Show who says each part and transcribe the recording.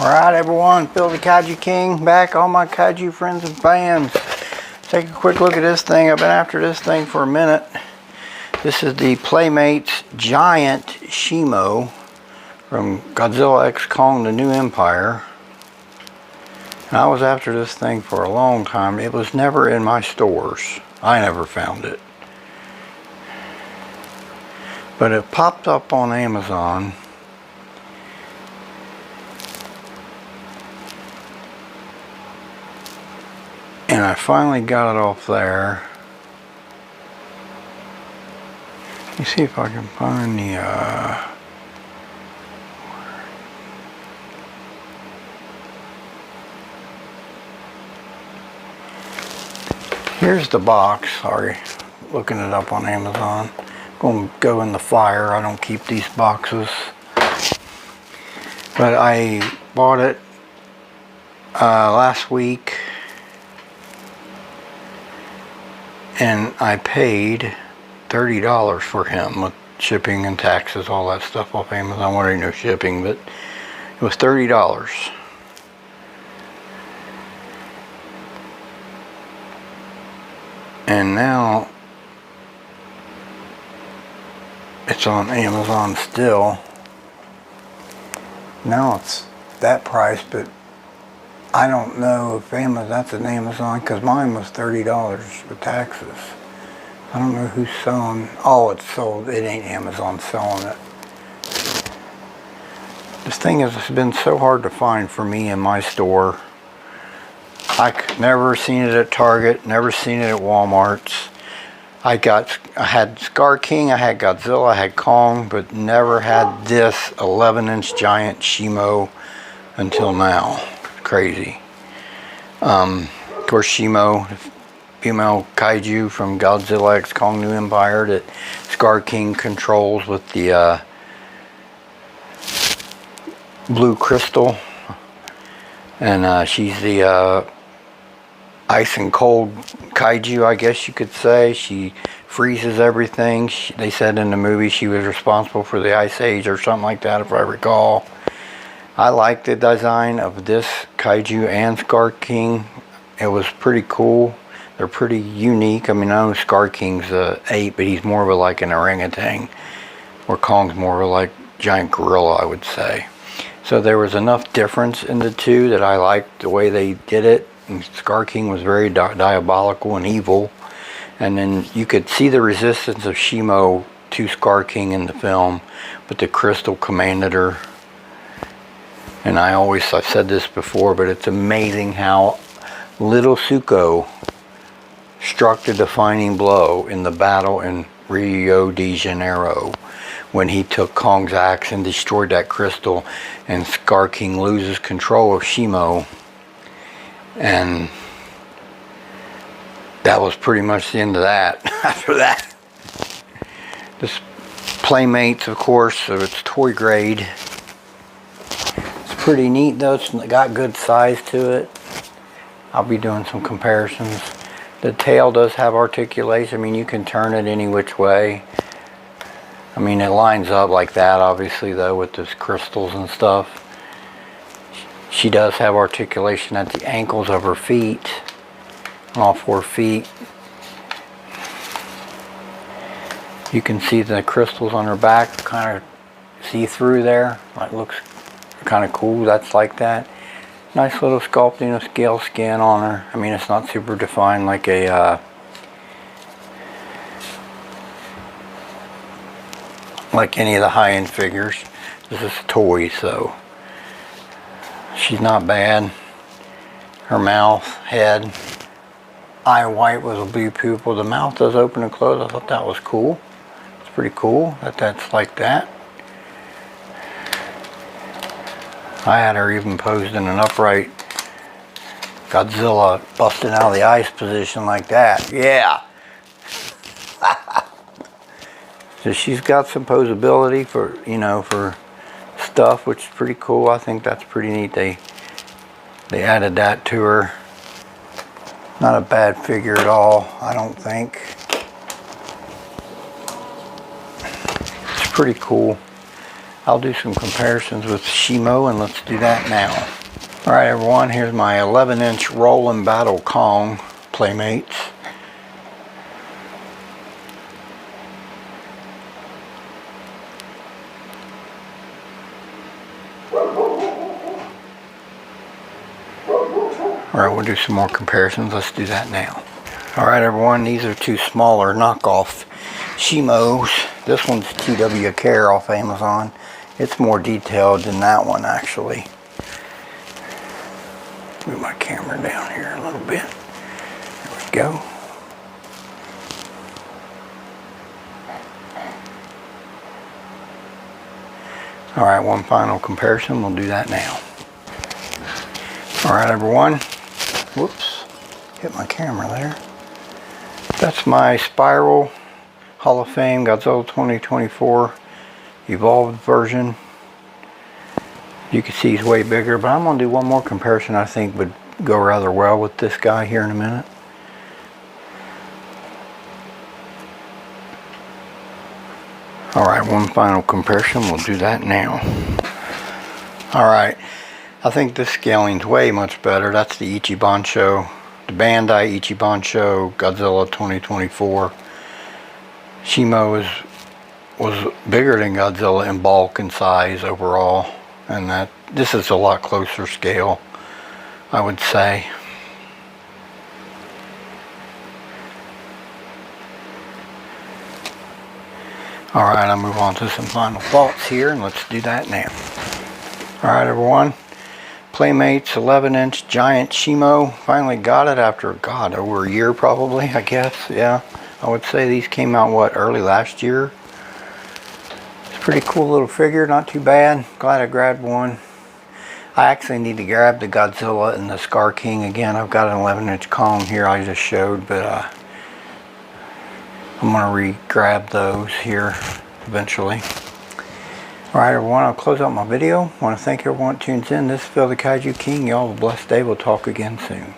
Speaker 1: Alright everyone, Phil the Kaiju King back, all my kaiju friends and fans. Take a quick look at this thing. I've been after this thing for a minute. This is the Playmates Giant Shimo from Godzilla X Kong: The New Empire. And I was after this thing for a long time. It was never in my stores. I never found it. But it popped up on Amazon. And I finally got it off there. Let me see if I can find the here's the box. Sorry, looking it up on Amazon. Going to go in the fire. I don't keep these boxes. But I bought it last week. And I paid $30 for him with shipping and taxes, all that stuff off Amazon. Well, ain't no shipping, but it was $30. And now it's on Amazon still. Now it's that price, but I don't know if that's an Amazon, because mine was $30 with taxes. I don't know who's selling. Oh, it's sold. It ain't Amazon selling it. This thing has been so hard to find for me in my store. I never seen it at Target, never seen it at Walmart's. I had Scar King, I had Godzilla, I had Kong, but never had this 11-inch giant Shimo until now. Crazy. Of course, Shimo, female kaiju from Godzilla X Kong: New Empire, that Scar King controls with the blue crystal, and she's the ice and cold kaiju, I guess you could say. She freezes everything. They said in the movie she was responsible for the Ice Age or something like that, if I recall. I like the design of this kaiju and Scar King. It was pretty cool. They're pretty unique. I mean, I know Scar King's a ape, but he's more of a like an orangutan, where Kong's more of a like giant gorilla, I would say. So there was enough difference in the two that I liked the way they did it. And Scar King was very diabolical and evil. And then you could see the resistance of Shimo to Scar King in the film, but the crystal commanded her. And I've said this before, but it's amazing how little Suko struck the defining blow in the battle in Rio de Janeiro, when he took Kong's axe and destroyed that crystal, and Scar King loses control of Shimo. And that was pretty much the end of that. After that, this Playmates, of course, so it's toy grade. Pretty neat though. It's got good size to it. I'll be doing some comparisons. The tail does have articulation. I mean, you can turn it any which way. I mean, it lines up like that, obviously, though, with those crystals and stuff. She does have articulation at the ankles of her feet, all 4 feet. You can see the crystals on her back, kind of see through there. It looks kind of cool. That's like that. Nice little sculpting of scale skin on her. I mean, it's not super defined like a like any of the high-end figures. This is a toy, so she's not bad. Her mouth, head, eye white with a blue pupil. The mouth does open and close. I thought that was cool. It's pretty cool that that's like that. I had her even posed in an upright Godzilla busting out of the ice position like that. Yeah. So she's got some posability for, you know, for stuff, which is pretty cool. I think that's pretty neat. They added that to her. Not a bad figure at all, I don't think. It's pretty cool. I'll do some comparisons with Shimo, and let's do that now. Alright everyone, here's my 11-inch Rollin' Battle Kong Playmates. Alright, we'll do some more comparisons. Let's do that now. Alright everyone, these are two smaller knockoff Shimos. This one's TW Care off Amazon. It's more detailed than that one actually. Move my camera down here a little bit. There we go. Alright, one final comparison. We'll do that now. Alright everyone. Whoops. Hit my camera there. That's my Spiral Hall of Fame Godzilla 2024 Evolved version. You can see he's way bigger, but I'm going to do one more comparison I think would go rather well with this guy here in a minute. Alright, one final comparison. We'll do that now. Alright, I think this scaling's way much better. That's the Ichiban Show. The Bandai Ichiban Show Godzilla 2024. Shimo was bigger than Godzilla in bulk and size overall, and that this is a lot closer scale, I would say. Alright, I'll move on to some final thoughts here, and let's do that now. Alright everyone, Playmates 11-inch Giant Shimo. Finally got it after, God, over a year probably, I guess. Yeah, I would say these came out, what, early last year? It's a pretty cool little figure, not too bad. Glad I grabbed one. I actually need to grab the Godzilla and the Scar King again. I've got an 11-inch Kong here I just showed, but I'm going to re-grab those here eventually. Alright everyone, I'll close out my video. I want to thank everyone that tunes in. This is Phil the Kaiju King. Y'all have a blessed day. We'll talk again soon.